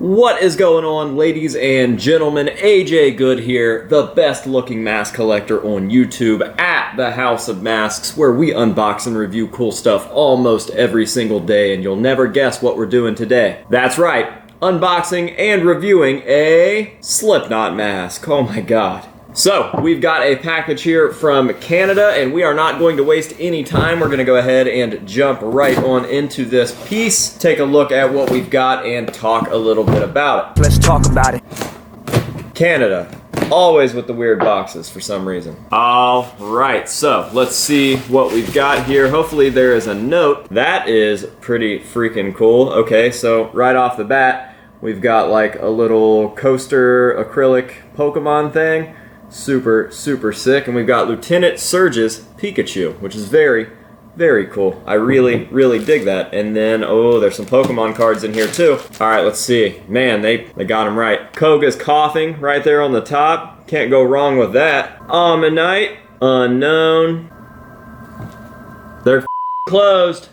What is going on, ladies and gentlemen? AJ Good here, the best looking mask collector on YouTube at the House of Masks, where we unbox and review cool stuff almost every single day, and you'll never guess what we're doing today. That's right, unboxing and reviewing a Slipknot mask. Oh my god. So, we've got a package here from Canada, and we are not going to waste any time. We're going to go ahead and jump right on into this piece, take a look at what we've got, and talk a little bit about it. Let's talk about it. Canada. Always with the weird boxes for some reason. Alright, so let's see what we've got here. Hopefully there is a note. That is pretty freaking cool. Okay, so right off the bat, we've got like a little coaster acrylic Pokemon thing. Super sick. And we've got Lieutenant Surge's Pikachu, which is very cool. I really dig that. And then, oh, there's some Pokemon cards in here too. Alright, let's see. Man, they got him right. Koga's coughing right there on the top. Can't go wrong with that. Ammonite, unknown. They're closed.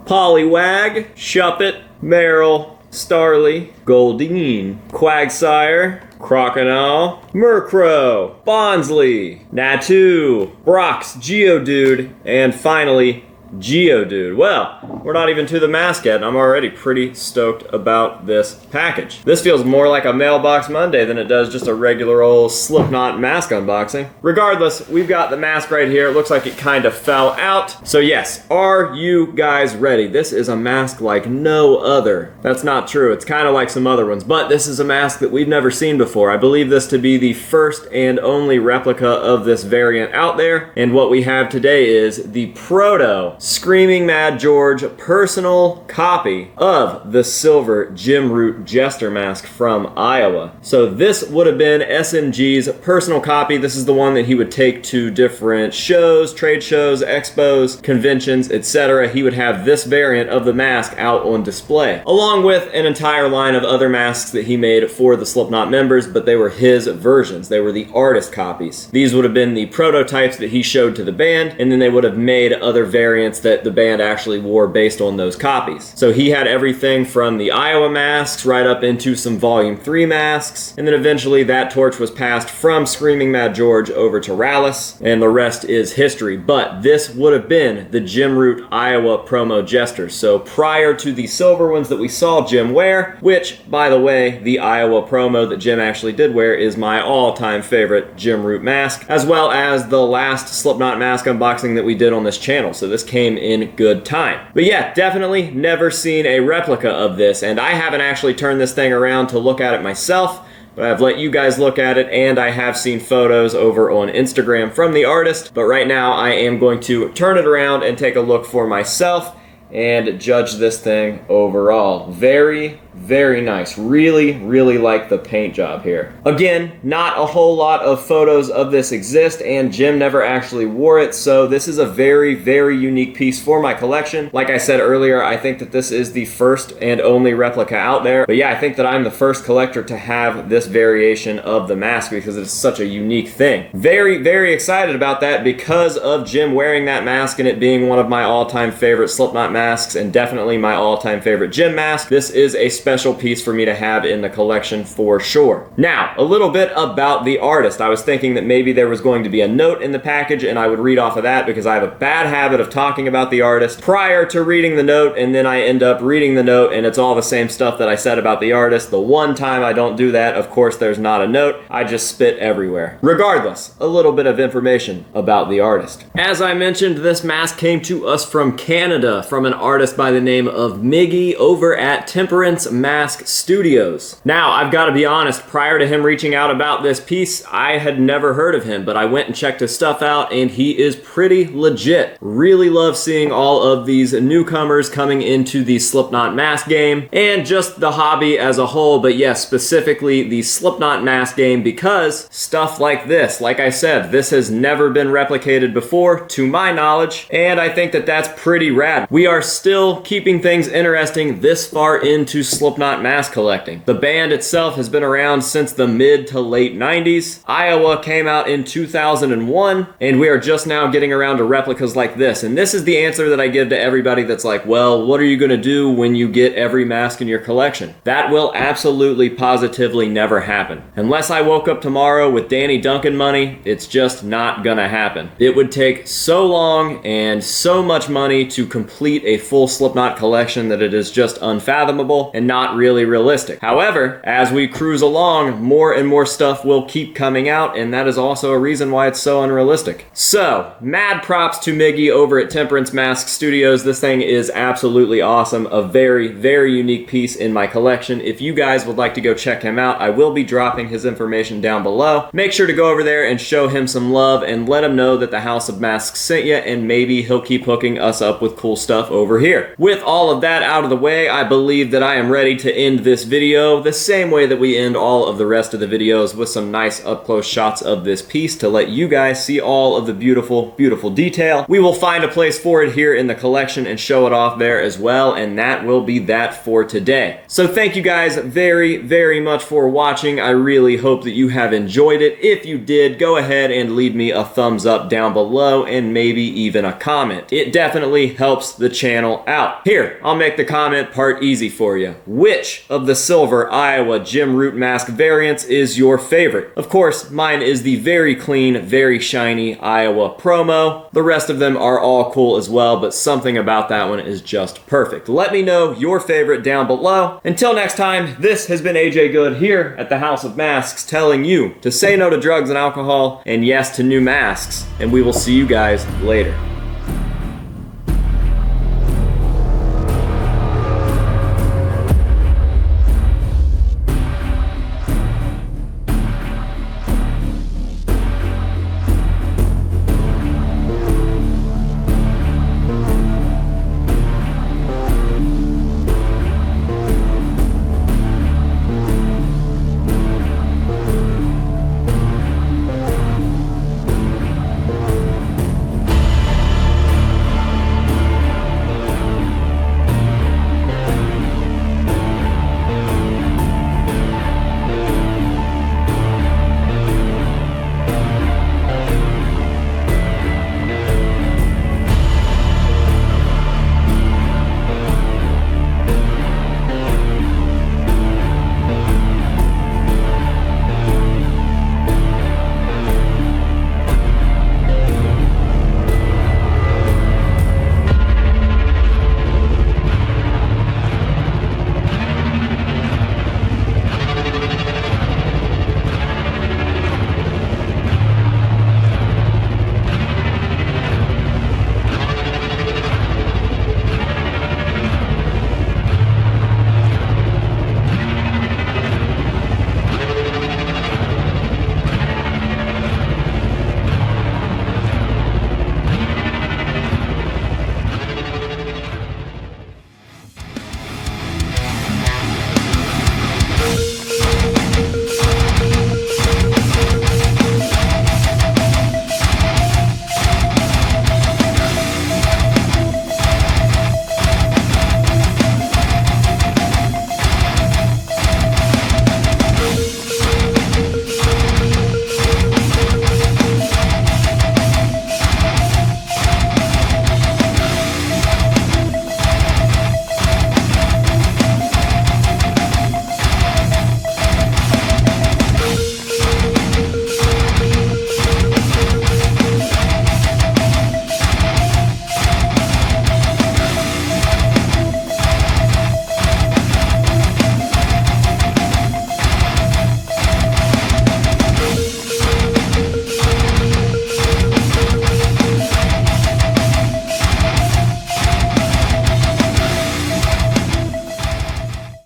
Poliwag, Shuppet, Meryl, Starly, Goldeen, Quagsire, Crocodile, Murkrow, Bonsly, Natu, Brox, Geodude, and finally, Geodude. Well, we're not even to the mask yet, and I'm already pretty stoked about this package. This feels more like a Mailbox Monday than it does just a regular old Slipknot mask unboxing. Regardless, we've got the mask right here. It looks like it kind of fell out. So yes, are you guys ready? This is a mask like no other. That's not true. It's kind of like some other ones, but this is a mask that we've never seen before. I believe this to be the first and only replica of this variant out there, and what we have today is the proto Screaming Mad George personal copy of the silver Jim Root Jester mask from Iowa. So this would have been SMG's personal copy. This is the one that he would take to different shows, trade shows, expos, conventions, etc. He would have this variant of the mask out on display, along with an entire line of other masks that he made for the Slipknot members, but they were his versions. They were the artist copies. These would have been the prototypes that he showed to the band, and then they would have made other variants that the band actually wore based on those copies. So he had everything from the Iowa masks right up into some Volume 3 masks, and then eventually that torch was passed from Screaming Mad George over to Rallis, and the rest is history. But this would have been the Jim Root Iowa promo Jester. So prior to the silver ones that we saw Jim wear, which, by the way, the Iowa promo that Jim actually did wear is my all-time favorite Jim Root mask, as well as the last Slipknot mask unboxing that we did on this channel. So this came in good time. But yeah, definitely never seen a replica of this, and I haven't actually turned this thing around to look at it myself, but I've let you guys look at it, and I have seen photos over on Instagram from the artist. But right now I am going to turn it around and take a look for myself and judge this thing overall. Very nice. Really like the paint job here. Again, not a whole lot of photos of this exist, and Jim never actually wore it, so this is a very unique piece for my collection. Like I said earlier, I think that this is the first and only replica out there. But yeah, I think that I'm the first collector to have this variation of the mask because it's such a unique thing. Very excited about that because of Jim wearing that mask and it being one of my all-time favorite Slipknot masks, and definitely my all-time favorite Jim mask. This is a special piece for me to have in the collection for sure. Now, a little bit about the artist. I was thinking that maybe there was going to be a note in the package and I would read off of that because I have a bad habit of talking about the artist prior to reading the note, and then I end up reading the note and it's all the same stuff that I said about the artist. The one time I don't do that, of course, there's not a note. I just spit everywhere. Regardless, a little bit of information about the artist. As I mentioned, this mask came to us from Canada, from an artist by the name of Miggy over at Temperance Mask Studios. Now, I've got to be honest, prior to him reaching out about this piece, I had never heard of him, but I went and checked his stuff out, and he is pretty legit. Really love seeing all of these newcomers coming into the Slipknot mask game, and just the hobby as a whole, but yes, specifically the Slipknot mask game, because stuff like this, like I said, this has never been replicated before, to my knowledge, and I think that that's pretty rad. We are still keeping things interesting this far into Slipknot Slipknot mask collecting. The band itself has been around since the mid to late 90s. Iowa came out in 2001, and we are just now getting around to replicas like this. And this is the answer that I give to everybody that's like, well, what are you going to do when you get every mask in your collection? That will absolutely, positively never happen. Unless I woke up tomorrow with Danny Duncan money, it's just not gonna happen. It would take so long and so much money to complete a full Slipknot collection that it is just unfathomable and not really realistic. However, as we cruise along, more and more stuff will keep coming out, and that is also a reason why it's so unrealistic. So, mad props to Miggy over at Temperance Mask Studios. This thing is absolutely awesome. A very, very unique piece in my collection. If you guys would like to go check him out, I will be dropping his information down below. Make sure to go over there and show him some love and let him know that the House of Masks sent you, and maybe he'll keep hooking us up with cool stuff over here. With all of that out of the way, I believe that I am ready to end this video the same way that we end all of the rest of the videos, with some nice up-close shots of this piece to let you guys see all of the beautiful, beautiful detail. We will find a place for it here in the collection and show it off there as well, and that will be that for today. So thank you guys very, very much for watching. I really hope that you have enjoyed it. If you did, go ahead and leave me a thumbs up down below and maybe even a comment. It definitely helps the channel out. Here, I'll make the comment part easy for you. Which of the silver Iowa Jim Root mask variants is your favorite? Of course, mine is the very clean, very shiny Iowa promo. The rest of them are all cool as well, but something about that one is just perfect. Let me know your favorite down below. Until next time, this has been AJ Good here at the House of Masks, telling you to say no to drugs and alcohol and yes to new masks, and we will see you guys later.